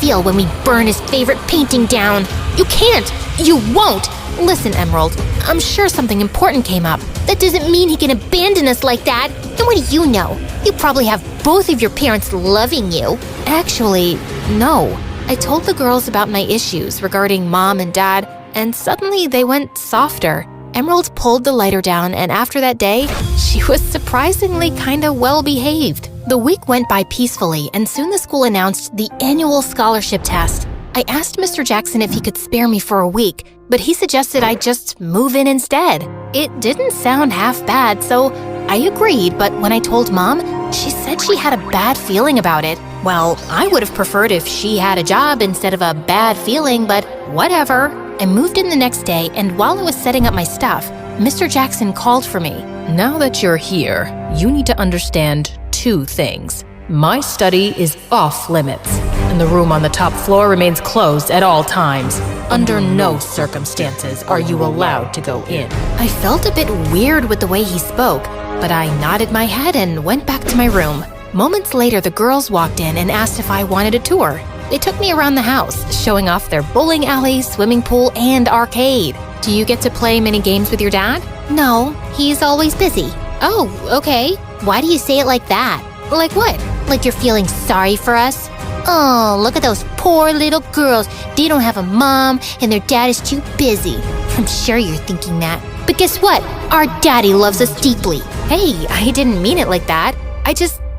feel when we burn his favorite painting down. You can't! You won't! Listen, Emerald, I'm sure something important came up. That doesn't mean he can abandon us like that. And what do you know? You probably have both of your parents loving you. Actually, no. I told the girls about my issues regarding Mom and Dad, and suddenly they went softer. Emerald pulled the lighter down, and after that day, she was surprisingly kinda well-behaved. The week went by peacefully, and soon the school announced the annual scholarship test. I asked Mr. Jackson if he could spare me for a week, but he suggested I just move in instead. It didn't sound half bad, so I agreed, but when I told Mom, she said she had a bad feeling about it. Well, I would have preferred if she had a job instead of a bad feeling, but whatever. I moved in the next day, and while I was setting up my stuff, Mr. Jackson called for me. Now that you're here, you need to understand 2 things. My study is off limits, and the room on the top floor remains closed at all times. Under no circumstances are you allowed to go in. I felt a bit weird with the way he spoke, but I nodded my head and went back to my room. Moments later, the girls walked in and asked if I wanted a tour. They took me around the house, showing off their bowling alley, swimming pool, and arcade. Do you get to play many games with your dad? No, he's always busy. Oh, okay. Why do you say it like that? Like what? Like you're feeling sorry for us? Oh, look at those poor little girls. They don't have a mom, and their dad is too busy. I'm sure you're thinking that. But guess what? Our daddy loves us deeply. Hey, I didn't mean it like that.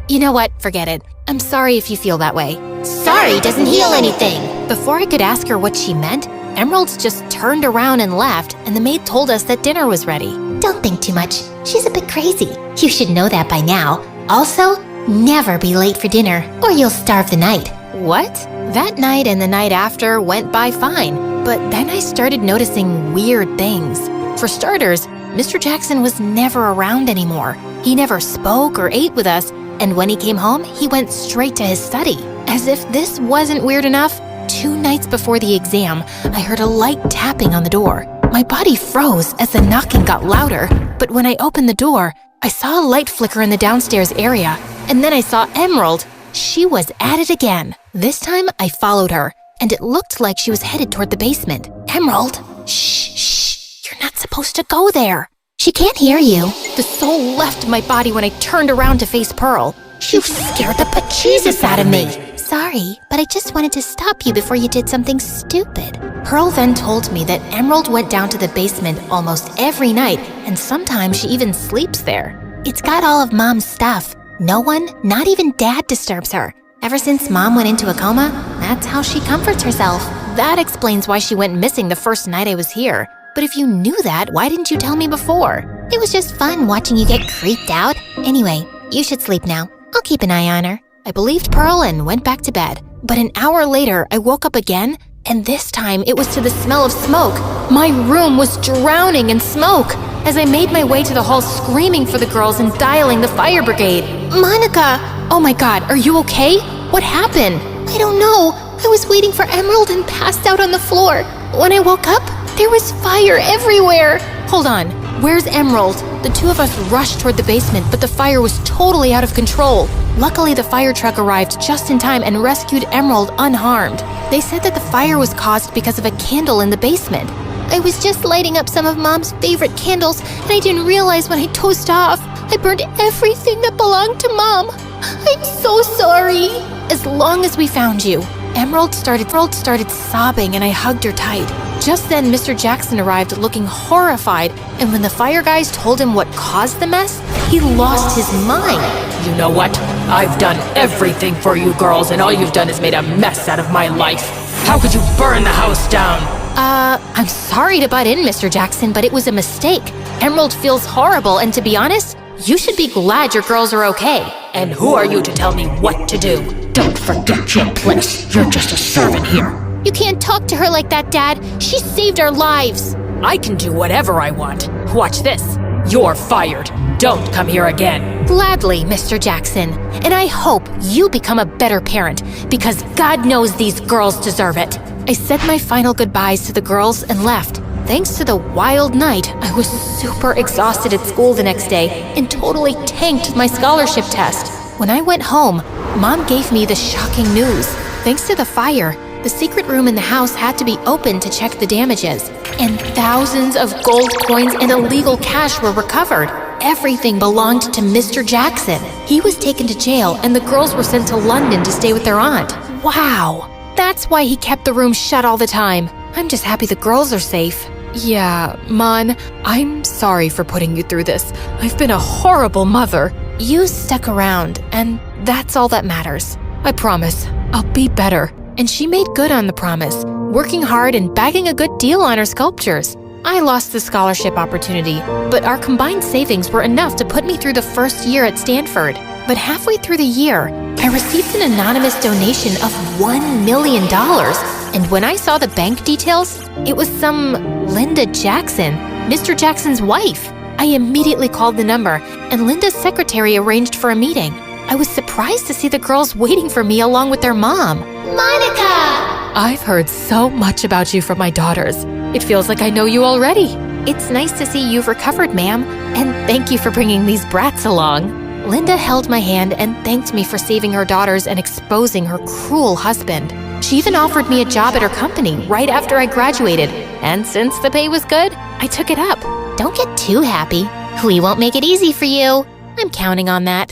You know what? Forget it. I'm sorry if you feel that way. Sorry doesn't heal anything. Before I could ask her what she meant, Emerald just turned around and left, and the maid told us that dinner was ready. Don't think too much. She's a bit crazy. You should know that by now. Also, never be late for dinner, or you'll starve the night. What? That night and the night after went by fine, but then I started noticing weird things. For starters, Mr. Jackson was never around anymore. He never spoke or ate with us, and when he came home, he went straight to his study. As if this wasn't weird enough, 2 nights before the exam, I heard a light tapping on the door. My body froze as the knocking got louder, but when I opened the door, I saw a light flicker in the downstairs area, and then I saw Emerald. She was at it again. This time, I followed her, and it looked like she was headed toward the basement. Emerald, shh, you're not supposed to go there. She can't hear you. The soul left my body when I turned around to face Pearl. You scared the bejesus out of me. Sorry, but I just wanted to stop you before you did something stupid. Pearl then told me that Emerald went down to the basement almost every night, and sometimes she even sleeps there. It's got all of Mom's stuff. No one, not even Dad, disturbs her. Ever since Mom went into a coma, that's how she comforts herself. That explains why she went missing the first night I was here. But if you knew that, why didn't you tell me before? It was just fun watching you get creeped out. Anyway, you should sleep now. I'll keep an eye on her. I believed Pearl and went back to bed. But an hour later, I woke up again, and this time it was to the smell of smoke. My room was drowning in smoke. As I made my way to the hall screaming for the girls and dialing the fire brigade. Monica! Oh my God, are you okay? What happened? I don't know. I was waiting for Emerald and passed out on the floor. When I woke up, there was fire everywhere. Hold on, where's Emerald? The 2 of us rushed toward the basement, but the fire was totally out of control. Luckily, the fire truck arrived just in time and rescued Emerald unharmed. They said that the fire was caused because of a candle in the basement. I was just lighting up some of Mom's favorite candles, and I didn't realize when I dozed off, I burned everything that belonged to Mom. I'm so sorry. As long as we found you. Emerald started sobbing, and I hugged her tight. Just then, Mr. Jackson arrived looking horrified, and when the fire guys told him what caused the mess, he lost his mind. You know what? I've done everything for you girls, and all you've done is made a mess out of my life. How could you burn the house down? I'm sorry to butt in, Mr. Jackson, but it was a mistake. Emerald feels horrible, and to be honest, you should be glad your girls are okay. And who are you to tell me what to do? Don't forget your place. You're just a servant here. You can't talk to her like that, Dad. She saved our lives. I can do whatever I want. Watch this. You're fired. Don't come here again. Gladly, Mr. Jackson. And I hope you become a better parent, because God knows these girls deserve it. I said my final goodbyes to the girls and left. Thanks to the wild night, I was super exhausted at school the next day and totally tanked my scholarship test. When I went home, Mom gave me the shocking news. Thanks to the fire, the secret room in the house had to be opened to check the damages, and thousands of gold coins and illegal cash were recovered. Everything belonged to Mr. Jackson. He was taken to jail, and the girls were sent to London to stay with their aunt. Wow, that's why he kept the room shut all the time. I'm just happy the girls are safe. Yeah, Mon, I'm sorry for putting you through this. I've been a horrible mother. You stuck around, and that's all that matters. I promise, I'll be better. And she made good on the promise, working hard and bagging a good deal on her sculptures. I lost the scholarship opportunity, but our combined savings were enough to put me through the first year at Stanford. But halfway through the year, I received an anonymous donation of $1 million. And when I saw the bank details, it was some Linda Jackson, Mr. Jackson's wife. I immediately called the number, and Linda's secretary arranged for a meeting. I was surprised to see the girls waiting for me along with their mom. Monica! I've heard so much about you from my daughters. It feels like I know you already. It's nice to see you've recovered, ma'am, and thank you for bringing these brats along. Linda held my hand and thanked me for saving her daughters and exposing her cruel husband. She even offered me a job at her company right after I graduated, and since the pay was good, I took it up. Don't get too happy. We won't make it easy for you. I'm counting on that.